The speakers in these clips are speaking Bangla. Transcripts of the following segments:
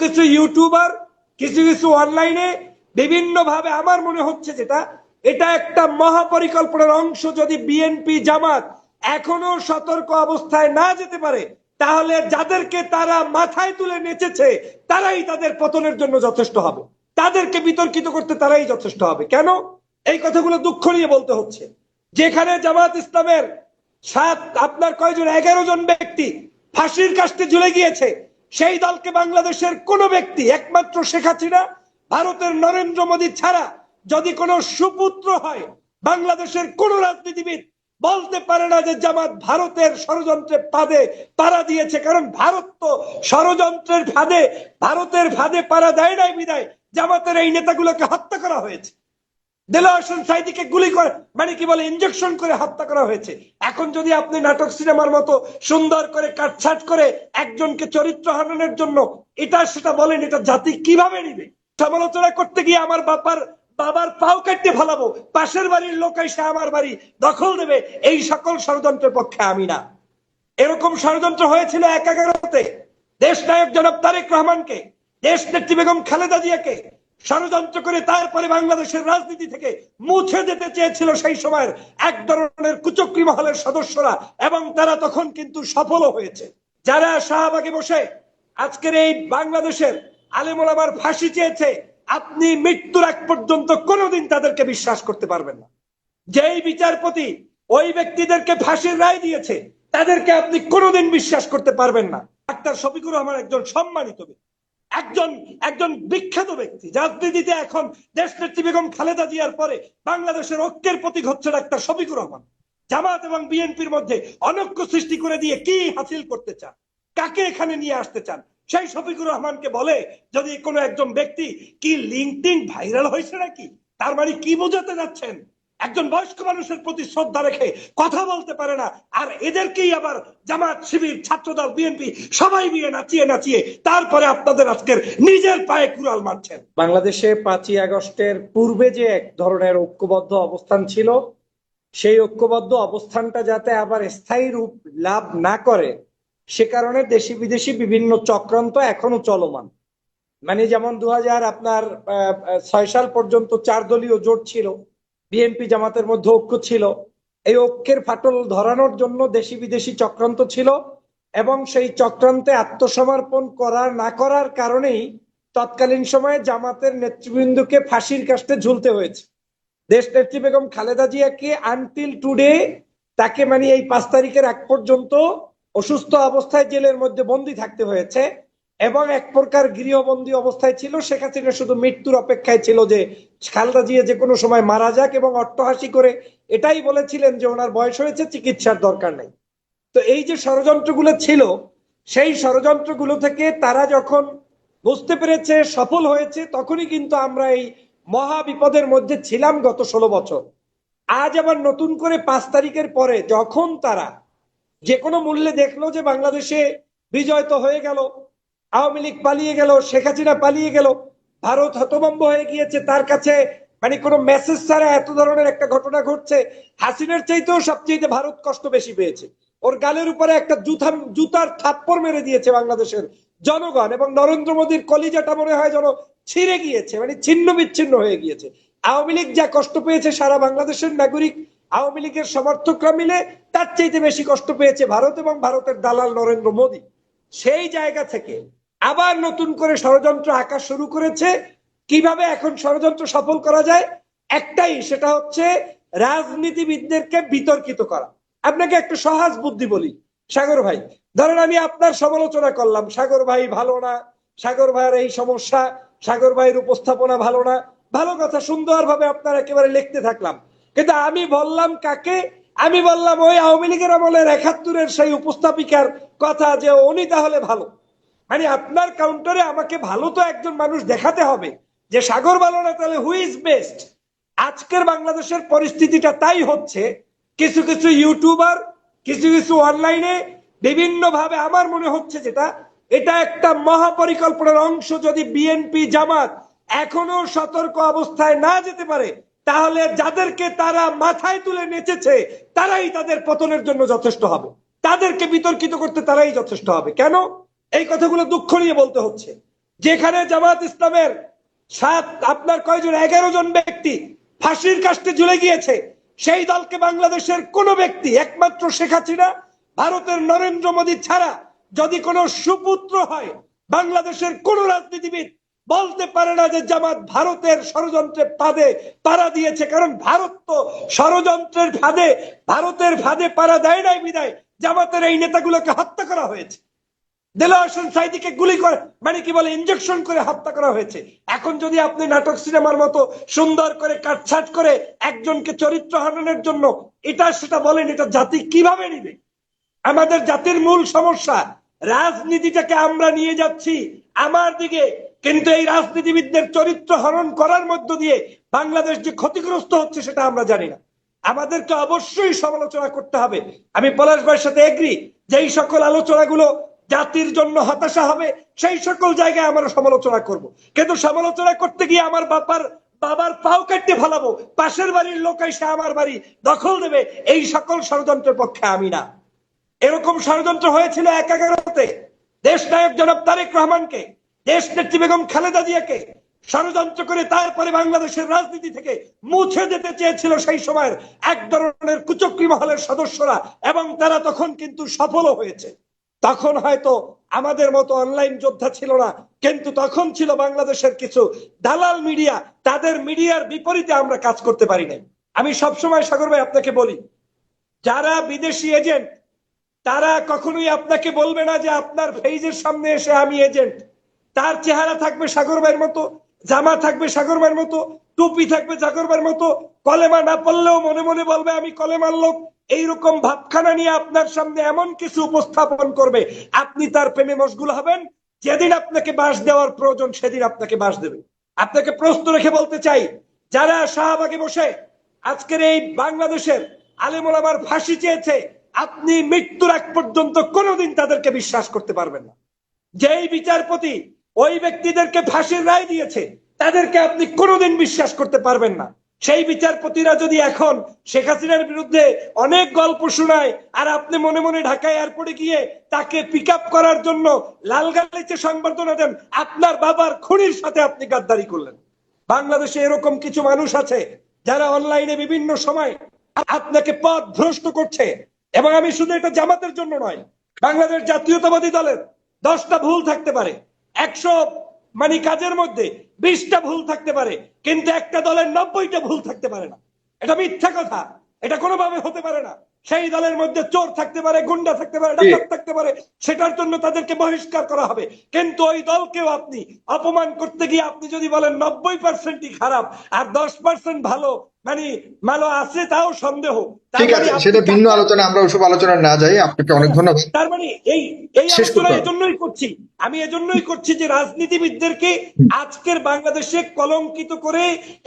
কিছু ইউটিউবার, কিছু কিছু অনলাইনে বিভিন্ন ভাবে আমার মনে হচ্ছে যেটা এটা একটা মহাপরিকল্পনার অংশ। যদি বিএনপি জামাত এখনো সতর্ক অবস্থায় না যেতে পারে, তাহলে যাদেরকে তারা মাথায় তুলে নেচেছে তারাই তাদের পতনের জন্য যথেষ্ট হবে। তাদেরকে বিতর্কিত করতে তারাই যথেষ্ট হবে। কেন এই কথাগুলো দুঃখ নিয়ে বলতে হচ্ছে? যেখানে জামাত ইসলামের আপনার কয়জন, 11 জন ব্যক্তি ফাঁসির কাস্টে ঝুলে গিয়েছে, সেই দলকে বাংলাদেশের কোন ব্যক্তি, একমাত্র শেখ হাসিনা, ভারতের নরেন্দ্র মোদী ছাড়া যদি কোনো সুপুত্র হয়, বাংলাদেশের কোন রাজনীতিবিদ বলতে পারে না যে জামাত ভারতের ষড়যন্ত্রের ফাঁদে পাড়া দিয়েছে। কারণ ভারত তো ষড়যন্ত্রের ফাঁদে, ভারতের ফাঁদে পাড়া দেয় নাই বিদায় জামাতের এই নেতাগুলোকে হত্যা করা হয়েছে। দেলোয়ার হোসেন সাঈদীকে গুলি করে, মানে কি বলে, ইনজেকশন করে হত্যা করা হয়েছে। এখন যদি আপনি নাটক সিনেমার মতো সুন্দর করে কাটছাট করে একজনকে চরিত্র হারানোর জন্য এটা সেটা বলেন, এটা জাতি কিভাবে নিবে? সমালোচনা করতে গিয়ে আমার বাবার পাও কাটতে ফেলাবো, পাশের বাড়ির লোক এসে আমার বাড়ি দখল দেবে, এই সকল ষড়যন্ত্রের পক্ষে আমি না। এরকম ষড়যন্ত্র হয়েছিল 11-তে। দেশ নায়ক জনাব তারেক রহমানকে, দেশ নেত্রী বেগম খালেদা জিয়াকে ষড়যন্ত্র করে তারপরে বাংলাদেশের রাজনীতি থেকে মুছে দিতে চেয়েছিল সেই সময়ের এক ধরনের কুচক্রী মহলের সদস্যরা, এবং তারা তখন কিন্তু সফলও হয়েছে। যারা শাহবাগে বসে আজকের এই বাংলাদেশের আলেম ওলামার ফাঁসি চেয়েছে, আপনি মৃত্যুর আগ পর্যন্ত কোনোদিন তাদেরকে বিশ্বাস করতে পারবেন না। যেই বিচারপতি ওই ব্যক্তিদেরকে ফাঁসির রায় দিয়েছে, তাদেরকে আপনি কোনোদিন বিশ্বাস করতে পারবেন না। ডাক্তার শফিকুর রহমান একজন সম্মানিত ব্যক্তি, একজন একজন বিখ্যাত ব্যক্তি। রাজনীতিতে এখন দেশনেত্রী বেগম খালেদা জিয়ার পরে বাংলাদেশের ঐক্যের প্রতীক হচ্ছে ডাক্তার শফিকুর রহমান। জামাত এবং বিএনপির মধ্যে অনৈক্য সৃষ্টি করে দিয়ে কি হাসিল করতে চান, কাকে এখানে নিয়ে আসতে চান, সেই শফিকুর রহমানকে বলে যদি কোনো একজন ব্যক্তি কি লিঙ্কডিন ভাইরাল হয়েছে নাকি, তার মানে কি বোঝাতে যাচ্ছেন? একজন বয়স্ক মানুষের প্রতি শ্রদ্ধা রেখে কথা বলতে পারে না, আর এদেরকেই আবার জামাত, শিবির, ছাত্রদল, বিএনপি সবাই মিলে নাচিয়ে নাচিয়ে তারপরে আপনাদের আজকের নিজের পায়ে কুড়াল মারছেন। বাংলাদেশে 5ই আগস্টের পূর্বে যে এক ধরনের ঐক্যবদ্ধ অবস্থান ছিল, সেই ঐক্যবদ্ধ অবস্থানটা যাতে আবার স্থায়ী রূপ লাভ না করে, সে কারণে দেশি বিদেশি বিভিন্ন চক্রান্ত এখনো চলমান। মানে যেমন 2006 সাল পর্যন্ত 4 দলীয় জোট ছিল, বিএনপি জামাতের মধ্যে ঐক্য ছিল। এই ঐক্যের ফাটল ধরানোর জন্য দেশি বিদেশি চক্রান্ত ছিল, এবং সেই চক্রান্তে আত্মসমর্পণ করার না করার কারণেই তৎকালীন সময়ে জামাতের নেতৃবৃন্দকে ফাঁসির কাস্টে ঝুলতে হয়েছে। দেশ নেত্রী বেগম খালেদা জিয়াকে আনটিল টুডে, তাকে মানে এই 5 তারিখের আগ পর্যন্ত অসুস্থ অবস্থায় জেলের মধ্যে বন্দী থাকতে হয়েছে, এবং এক প্রকার গৃহবন্দী অবস্থায় ছিল। শেখ হাসিনা শুধু মৃত্যুর অপেক্ষায় ছিল যে খালেদা জিয়া যে কোনো সময় মারা যাক, এবং অট্টহাসি করে এটাই বলেছিলেন যে ওনার বয়স হয়েছে, চিকিৎসার দরকার নেই। তো এই যে ষড়যন্ত্রগুলো ছিল, সেই ষড়যন্ত্রগুলো থেকে তারা যখন বুঝতে পেরেছে, সফল হয়েছে, তখনই কিন্তু আমরা এই মহা বিপদের মধ্যে ছিলাম গত 16 বছর। আজ আবার নতুন করে 5 তারিখের পরে যখন তারা যে কোনো মূল্যে দেখলো যে বাংলাদেশে বিজয় তো হয়ে গেল, আওয়ামী লীগ পালিয়ে গেল, শেখ হাসিনা পালিয়ে গেল, ভারত হতভম্ব হয়ে গিয়েছে, তার কাছে মানে কোনো মেসেজ ছাড়া এত ধরনের একটা ঘটনা ঘটছে। হাসিনার চাইতেও সবচেয়ে ভারত কষ্ট বেশি পেয়েছে। ওর গালের উপরে একটা জুতার থাপ্পড় মেরে দিয়েছে বাংলাদেশের জনগণ, এবং নরেন্দ্র মোদীর কলিজাটা মনে হয় যেন ছিঁড়ে গিয়েছে, মানে ছিন্ন বিচ্ছিন্ন হয়ে গিয়েছে। আওয়ামী লীগ যা কষ্ট পেয়েছে সারা বাংলাদেশের নাগরিক, আওয়ামী লীগের সমর্থকরা মিলে তার চাইতে বেশি কষ্ট পেয়েছে ভারত এবং ভারতের দালাল নরেন্দ্র মোদী। সেই জায়গা থেকে আবার নতুন করে ষড়যন্ত্র আঁকা শুরু করেছে। কিভাবে এখন ষড়যন্ত্র সফল করা যায়? একটাই, সেটা হচ্ছে রাজনীতিবিদদেরকে বিতর্কিত করা। আপনাকে একটা সহজ বুদ্ধি বলি, সাগর ভাই, ধরেন আমি আপনার সমালোচনা করলাম, সাগর ভাই ভালো না, সাগর ভাইয়ের এই সমস্যা, সাগর ভাইয়ের উপস্থাপনা ভালো না, ভালো কথা, সুন্দরভাবে আপনার একেবারে লিখতে থাকলাম। কিন্তু আমি বললাম কাকে? আমি বললাম ওই আওয়ামী লীগের আমলের 71-এর সেই উপস্থাপিকার কথা, যে উনি তাহলে ভালো। মানে আপনার কাউন্টারে আমাকে ভালো তো একজন মানুষ দেখাতে হবে, যে সাগর ভালো না, তাহলে হু ইজ বেস্ট? আজকের বাংলাদেশের পরিস্থিতিটা তাই হচ্ছে। কিছু কিছু ইউটিউবার, কিছু কিছু অনলাইনে বিভিন্ন ভাবে আমার মনে হচ্ছে যেটা এটা একটা মহাপরিকল্পনার অংশ। যদি বিএনপি জামাত এখনো সতর্ক অবস্থায় না যেতে পারে, তাহলে যাদেরকে তারা মাথায় তুলে নেচেছে তারাই তাদের পতনের জন্য যথেষ্ট হবে। তাদেরকে বিতর্কিত করতে তারাই যথেষ্ট হবে। কেন এই কথাগুলো দুঃখ নিয়ে বলতে হচ্ছে? যেখানে জামাত ইসলামের আপনার কয়জন 11 জন ব্যক্তি ফাঁসির কাস্টে ঝুলে গিয়েছে, সেই দলকে বাংলাদেশের কোন ব্যক্তি, একমাত্র শেখ হাসিনা, ভারতের নরেন্দ্র মোদী ছাড়া যদি কোনো সুপুত্র হয়, বাংলাদেশের কোন রাজনীতিবিদ বলতে পারে না যে জামাত ভারতের ষড়যন্ত্রের ফাঁদে পাড়া দিয়েছে। কারণ ভারত তো ষড়যন্ত্রের ফাঁদে, ভারতের ফাঁদে পাড়া দেয় নাই বিদায় জামাতের এই নেতাগুলোকে হত্যা করা হয়েছে। দেলোয়ার হোসেন সাঈদীকে গুলি করে, মানে কি বলে, ইনজেকশন করে হত্যা করা হয়েছে। এখন যদি আপনি নাটক সিনেমার মতো সুন্দর করে কাটছাট করে একজনকে চরিত্র হারানোর জন্য এটা সেটা বলেন, এটা জাতি কিভাবে নিবে? আমাদের জাতির মূল সমস্যা, রাজনীতিটাকে আমরা নিয়ে যাচ্ছি আমার দিকে, কিন্তু এই রাজনীতিবিদদের চরিত্র হরণ করার মধ্য দিয়ে বাংলাদেশ যে ক্ষতিগ্রস্ত হচ্ছে সেটা আমরা জানি না। আমাদেরকে অবশ্যই সমালোচনা করতে হবে। আমি পলাশ ভাইয়ের সাথে এগ্রি যে এই সকল আলোচনাগুলো জাতির জন্য হতাশা হবে, সেই সকল জায়গায় আমরা সমালোচনা করব। কিন্তু সমালোচনা করতে গিয়ে আমার বাবার পাও কাটতে ফেলাবো, পাশের বাড়ির লোক এসে আমার বাড়ি দখল দেবে, এই সকল ষড়যন্ত্রের পক্ষে আমি না। এরকম ষড়যন্ত্র হয়েছিল 11-তে, দেশ নায়ক জনাব তারেক রহমানকে, দেশ নেত্রী বেগম খালেদা জিয়াকে ষড়যন্ত্র করে তারপরে বাংলাদেশের রাজনীতি থেকে মুছে দিতে চেয়েছিল সেই সময়ের এক ধরনের কুচক্রী মহলের সদস্যরা, এবং তারা তখন কিন্তু সফলও হয়েছে। তখন হয়তো আমাদের মতো অনলাইন যোদ্ধা ছিল না, কিন্তু তখন ছিল বাংলাদেশের কিছু দালাল মিডিয়া, তাদের মিডিয়ার বিপরীতে আমরা কাজ করতে পারি নাই। আমি সবসময় সাগর ভাই আপনাকে বলি, যারা বিদেশি এজেন্ট তারা কখনোই আপনাকে বলবে না যে আপনার পেজের সামনে এসে আমি এজেন্ট। তার চেহারা থাকবে সাগর ভাইয়ের মতো, জামা থাকবে সাগর ভাইয়ের মতো, টুপি থাকবে সাগর ভাইয়ের মতো, কলেমা না পড়লেও মনে মনে বলবে আমি কলেমার লোক। এইরকম ভাবখানা নিয়ে আপনার সামনে এমন কিছু উপস্থাপন করবে, আপনি তার প্রেমে মশগুল হবেন। যেদিন আপনাকে বাস দেওয়ার প্রয়োজন সেদিন আপনাকে বাস দেবে। আপনাকে প্রশ্ন রেখে বলতে চাই, যারা শাহবাগে বসে আজকের এই বাংলাদেশের আলেম ওলামার ফাঁসি চেয়েছে, আপনি মৃত্যুর আগ পর্যন্ত কোনোদিন তাদেরকে বিশ্বাস করতে পারবেন না। যেই বিচারপতি ওই ব্যক্তিদেরকে ফাঁসির রায় দিয়েছে তাদেরকে আপনি কোনোদিন বিশ্বাস করতে পারবেন না। সেই বিচারপতিরা যদি এখন শেখ হাসিনার বিরুদ্ধে অনেক গল্প শোনায়, আর আপনি মনে মনে ঢাকা এয়ারপোর্টে গিয়ে তাকে পিক আপ করার জন্য লাল গালিচে সংবর্ধনা দেন, আপনার বাবার খুনির সাথে আপনি গাদ্দারি করলেন। বাংলাদেশে এরকম কিছু মানুষ আছে যারা অনলাইনে বিভিন্ন সময় আপনাকে পথ ভ্রষ্ট করছে। এবং আমি শুধু এটা জামাতের জন্য নয়, বাংলাদেশ জাতীয়তাবাদী দলের 10টা ভুল থাকতে পারে, 100 কাজের মধ্যে 20টা ভুল থাকতে পারে, কিন্তু একটা দলের 90টা ভুল থাকতে পারে না। এটা মিথ্যা কথা, এটা কোনোভাবে হতে পারে না। সেই দলের মধ্যে চোর থাকতে পারে, গুন্ডা থাকতে পারে, ডাকাত থাকতে পারে, সেটার জন্য তাদেরকে বহিষ্কার করা হবে। কিন্তু ওই দলকেও আপনি অপমান করতে গিয়ে আপনি যদি বলেন 90%ই খারাপ আর 10% ভালো, ভালো আছে তাও সন্দেহ। ঠিক আছে, সেটা ভিন্ন আলোচনা, আমরা ওসব আলোচনা না যাই। আপনাকে অনেক ধন্যবাদ। তার মানে এই আলোচনা এজন্যই করছি, আমি এজন্যই করছি যে রাজনীতিবিদদেরকে আজকের বাংলাদেশে কলঙ্কিত করে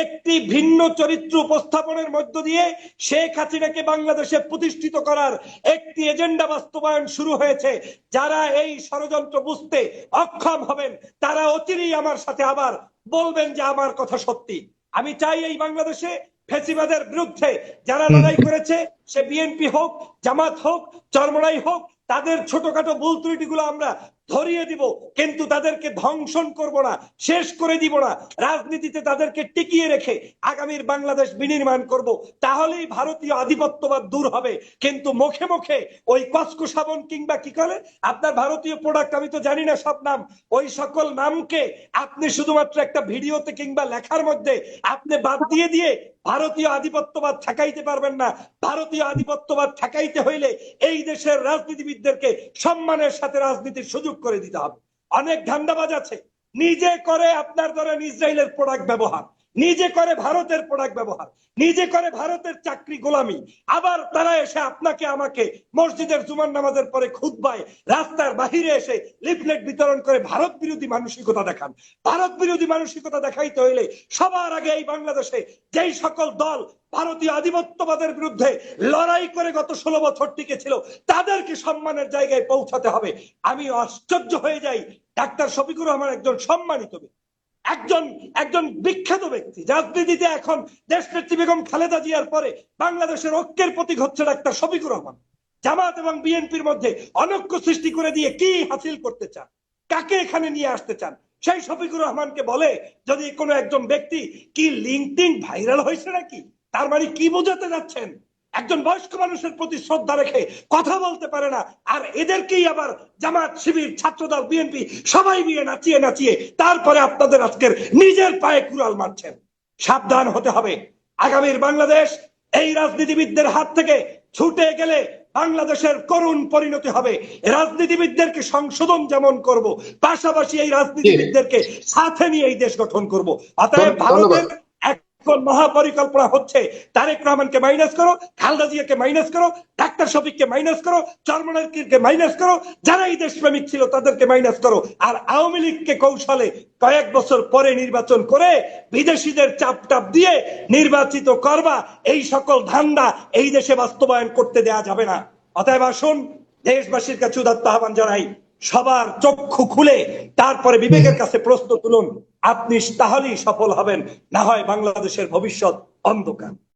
একটি ভিন্ন চরিত্র উপস্থাপনের মধ্য দিয়ে শেখ হাসিনাকে বাংলাদেশে প্রতিষ্ঠিত করার একটি এজেন্ডা বাস্তবায়ন শুরু হয়েছে। যারা এই ষড়যন্ত্র বুঝতে অক্ষম হবেন তারা অচিরেই আমার সাথে আবার বলবেন যে আমার কথা সত্যি। আমি চাই এই বাংলাদেশে ফ্যাসিবাদের বিরুদ্ধে যারা লড়াই করেছে, সে বিএনপি হোক, জামাত হোক, চরমোনাই হোক, তাদের ছোটখাটো ভুল ত্রুটিগুলো আমরা ধরিয়ে দিব, কিন্তু তাদেরকে ধ্বংসন করব না, শেষ করে দিব না। রাজনীতিতে তাদেরকে টিকিয়ে রেখে আগামীর বাংলাদেশ বিনির্মাণ করব, তাহলেই ভারতীয় আধিপত্যবাদ দূর হবে। কিন্তু মুখে মুখে ওই কসকো সাবন কিংবা কি করে আপনার ভারতীয় প্রোডাক্ট, আমি তো জানি না সব নাম, ওই সকল নামকে আপনি শুধুমাত্র একটা ভিডিওতে কিংবা লেখার মধ্যে আপনি বাদ দিয়ে দিয়ে ভারতীয় আধিপত্যবাদ ঠেকাইতে পারবেন না। ভারতীয় আধিপত্যবাদ ঠেকাইতে হইলে এই দেশের রাজনীতিবিদদেরকে সম্মানের সাথে রাজনীতির সুযোগ করে দিতে হবে। অনেক ধান্দাবাজ আছে, নিজে করে আপনার ধরেন ইসরায়েলের প্রোডাক্ট ব্যবহার, নিজে করে ভারতের প্রোডাক্ট ব্যবহার, নিজে করে ভারতের চাকরি গোলামি, আবার তারা এসে আপনাকে আমাকে মসজিদের জুমার নামাজের পরে খুতবায় রাস্তার বাহিরে এসে লিফলেট বিতরণ করে ভারত বিরোধী মানসিকতা দেখান। ভারত বিরোধী মানসিকতা দেখাইতে হইলে সবার আগে এই বাংলাদেশে যেই সকল দল ভারতীয় আধিপত্যবাদের বিরুদ্ধে লড়াই করে গত 16 বছর টিকেছিল তাদেরকে সম্মানের জায়গায় পৌঁছাতে হবে। আমি আশ্চর্য হয়ে যাই, ডাক্তার শফিকুর রহমান একজন সম্মানিত ব্যক্তি, একজন বিখ্যাত ব্যক্তি রাজনীতিতে। এখন দেশ নেত্রী বেগম খালেদা জিয়ার পরে বাংলাদেশের ঐক্যের প্রতীক হচ্ছে ডাক্তার শফিকুর রহমান। জামাত এবং বিএনপির মধ্যে অনৈক্য সৃষ্টি করে দিয়ে কি হাসিল করতে চান, কাকে এখানে নিয়ে আসতে চান, সেই শফিকুর রহমানকে বলে যদি কোনো একজন ব্যক্তি কি লিঙ্কডিন ভাইরাল হয়েছে নাকি, তার মানে কি বোঝাতে যাচ্ছেন? একজন বয়স্ক মানুষের প্রতি শ্রদ্ধা রেখে কথা বলতে পারে না, আর এদেরকেই আবার জামাত, শিবির, ছাত্রদল, বিএনপি সবাই নিয়ে নাচিয়ে নাচিয়ে তারপরে আপনাদের আজকের নিজের পায়ে কুড়াল মারছেন। সাবধান হতে হবে। আগামীর বাংলাদেশ এই রাজনীতিবিদদের হাত থেকে ছুটে গেলে বাংলাদেশের করুণ পরিণতি হবে। রাজনীতিবিদদেরকে সংশোধন যেমন করব, পাশাপাশি এই রাজনীতিবিদদেরকে সাথে নিয়ে এই দেশ গঠন করব। অতএব ভারতের এখন মহাপরিকল্পনা হচ্ছে তারেক রহমানকে মাইনাস করো, খালেদা জিয়াকে মাইনাস করো, ডাক্তার শফিককে মাইনাস করো, চরমনারকে মাইনাস করো, যারা এই দেশপ্রেমিক ছিল তাদেরকে মাইনাস করো, আর আওয়ামী লীগকে কৌশলে কয়েক বছর পরে নির্বাচন করে বিদেশিদের চাপ টাপ দিয়ে নির্বাচিত করবা। এই সকল ধান্দা এই দেশে বাস্তবায়ন করতে দেয়া যাবে না। অতএব আসুন দেশবাসীর কাছে উদাত্ত আহ্বান জানাই, সবার চক্ষু খুলে তারপরে বিবেকের কাছে প্রশ্ন তুলুন। আপনি তাহলেই সফল হবেন, না হয় বাংলাদেশের ভবিষ্যৎ অন্ধকার।